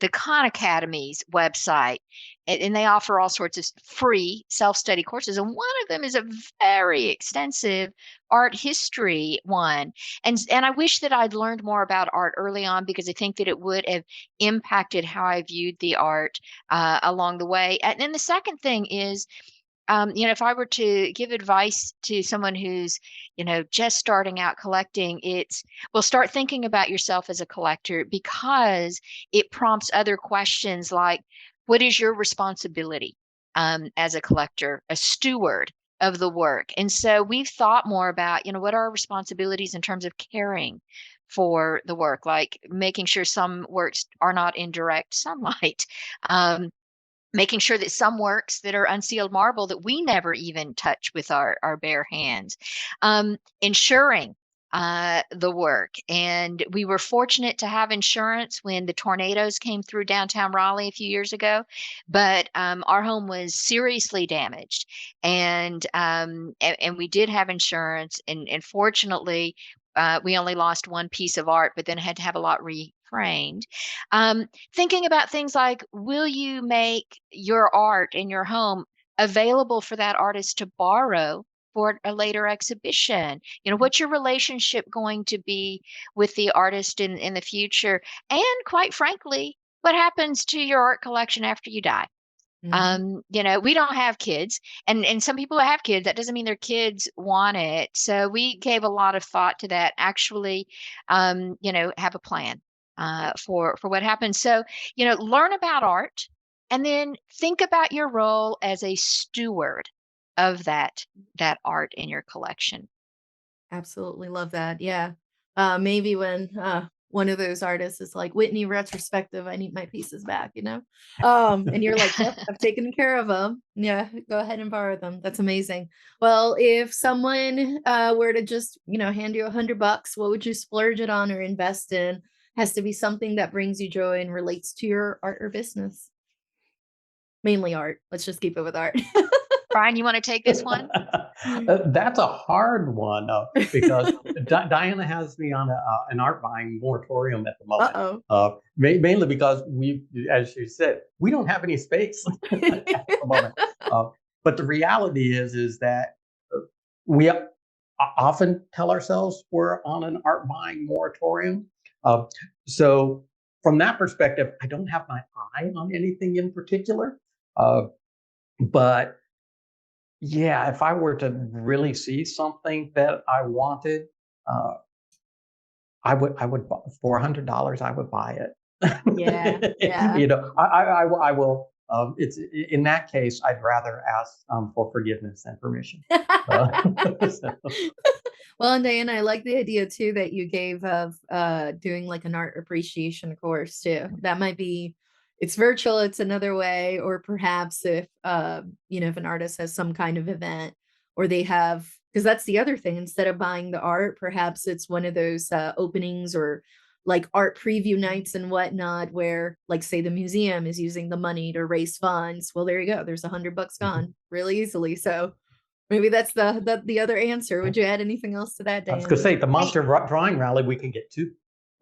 the Khan Academy's website. And they offer all sorts of free self study courses. And one of them is a very extensive art history one. And I wish that I'd learned more about art early on, because I think that it would have impacted how I viewed the art along the way. And then the second thing is, if I were to give advice to someone who's, just starting out collecting, well, start thinking about yourself as a collector, because it prompts other questions like, what is your responsibility as a collector, a steward of the work? And so we've thought more about, what are our responsibilities in terms of caring for the work, like making sure some works are not in direct sunlight. Making sure that some works that are unsealed marble that we never even touch with our bare hands, insuring the work. And we were fortunate to have insurance when the tornadoes came through downtown Raleigh a few years ago, but our home was seriously damaged, and we did have insurance, and fortunately we only lost one piece of art, but then had to have a lot reframed. Thinking about things like, will you make your art in your home available for that artist to borrow for a later exhibition? What's your relationship going to be with the artist in the future? And quite frankly, what happens to your art collection after you die? We don't have kids, and some people have kids. That doesn't mean their kids want it. So we gave a lot of thought to that. Actually, have a plan for what happens. So, learn about art, and then think about your role as a steward of that art in your collection. Absolutely love that. Yeah. Maybe when one of those artists is like, Whitney retrospective, I need my pieces back, and you're like, yep, I've taken care of them. Yeah, go ahead and borrow them. That's amazing. Well, if someone were to just, hand you $100, what would you splurge it on or invest in? Has to be something that brings you joy and relates to your art or business. Mainly art. Let's just keep it with art. Brian, you want to take this one? That's a hard one because Diana has me on an art buying moratorium at the moment. Uh-oh. Mainly because as you said, we don't have any space at the moment. But the reality is that we often tell ourselves we're on an art buying moratorium. So from that perspective, I don't have my eye on anything in particular. But yeah, if I were to really see something that I wanted, I would $400. I would buy it. Yeah. I will. It's in that case, I'd rather ask for forgiveness than permission. So. Well, and Diana, I like the idea too that you gave of doing like an art appreciation course too. That might be, it's virtual, it's another way, or perhaps if if an artist has some kind of event, or they have, because that's the other thing, instead of buying the art, perhaps it's one of those openings or like art preview nights and whatnot, where like say the museum is using the money to raise funds. Well, there you go. There's $100 gone really easily. So maybe that's the other answer. Would you add anything else to that, I was Diana? going to say the monster drawing rally we can get to.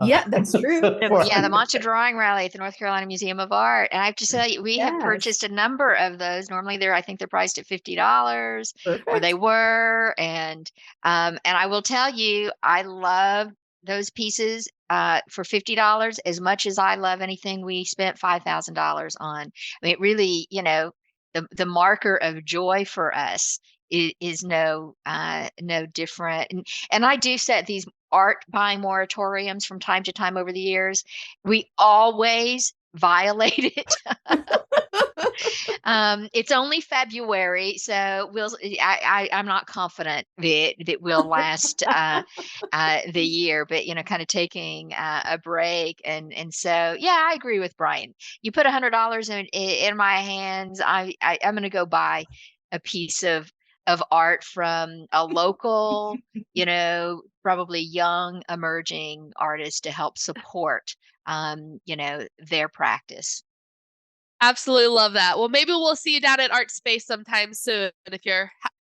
Yeah, that's true. Yeah, the Monster Drawing Rally at the North Carolina Museum of Art. And I have to tell you, we have purchased a number of those. Normally I think they're priced at $50, or they were. And I will tell you, I love those pieces for $50 as much as I love anything we spent $5,000 on. I mean, it really, the marker of joy for us is no different. And I do set these art buying moratoriums from time to time over the years. We always violate it. It's only February, so I'm not confident that will last the year, but kind of taking a break, and so yeah, I agree with Brian. You put $100 in my hands, I'm going to go buy a piece of art from a local, probably young emerging artist to help support, their practice. Absolutely love that. Well, maybe we'll see you down at Art Space sometime soon. If you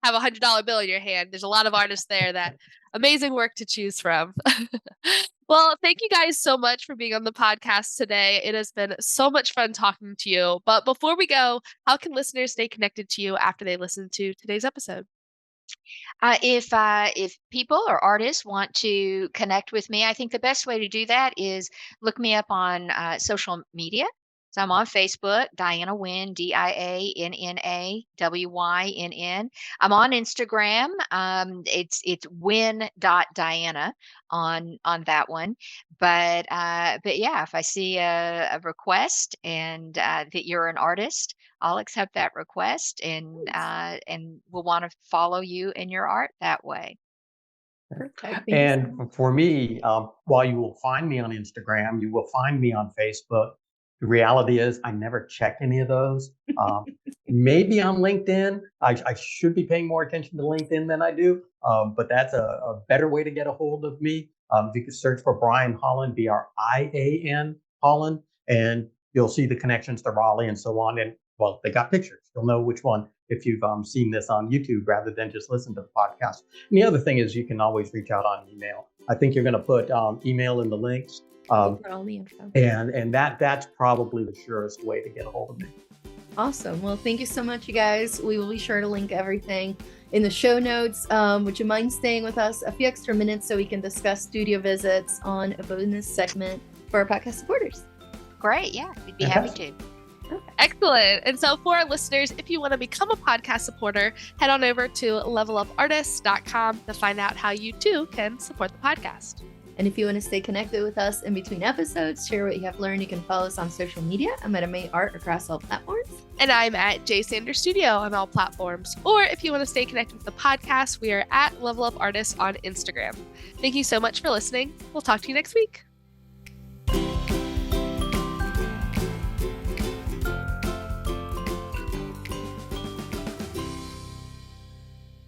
have $100 bill in your hand, there's a lot of artists there that amazing work to choose from. Well, thank you guys so much for being on the podcast today. It has been so much fun talking to you. But before we go, how can listeners stay connected to you after they listen to today's episode? If people or artists want to connect with me, I think the best way to do that is look me up on social media. So I'm on Facebook, Dianna Wynn, DiannaWynn. I'm on Instagram. It's win.dianna on that one. But yeah, if I see a request and that you're an artist, I'll accept that request and we'll want to follow you in your art that way. Perfect. Thank you so And much. for me, while you will find me on Instagram, you will find me on Facebook. The reality is, I never check any of those. Maybe on LinkedIn. I should be paying more attention to LinkedIn than I do, but that's a better way to get a hold of me. If you could search for Brian Holland, Brian Holland, and you'll see the connections to Raleigh and so on. And well, they got pictures. You'll know which one if you've seen this on YouTube rather than just listen to the podcast. And the other thing is you can always reach out on email. I think you're going to put email in the links. For all the info. And that's probably the surest way to get a hold of me. Awesome. Well, thank you so much, you guys. We will be sure to link everything in the show notes. Would you mind staying with us a few extra minutes so we can discuss studio visits on a bonus segment for our podcast supporters? Great. Yeah, we'd be happy to. Excellent. And so for our listeners, if you want to become a podcast supporter, head on over to levelupartists.com to find out how you too can support the podcast. And if you want to stay connected with us in between episodes, share what you have learned, you can follow us on social media. I'm at Amay Art across all platforms. And I'm at J Sanders Studio on all platforms. Or if you want to stay connected with the podcast, we are at Level Up Artists on Instagram. Thank you so much for listening. We'll talk to you next week.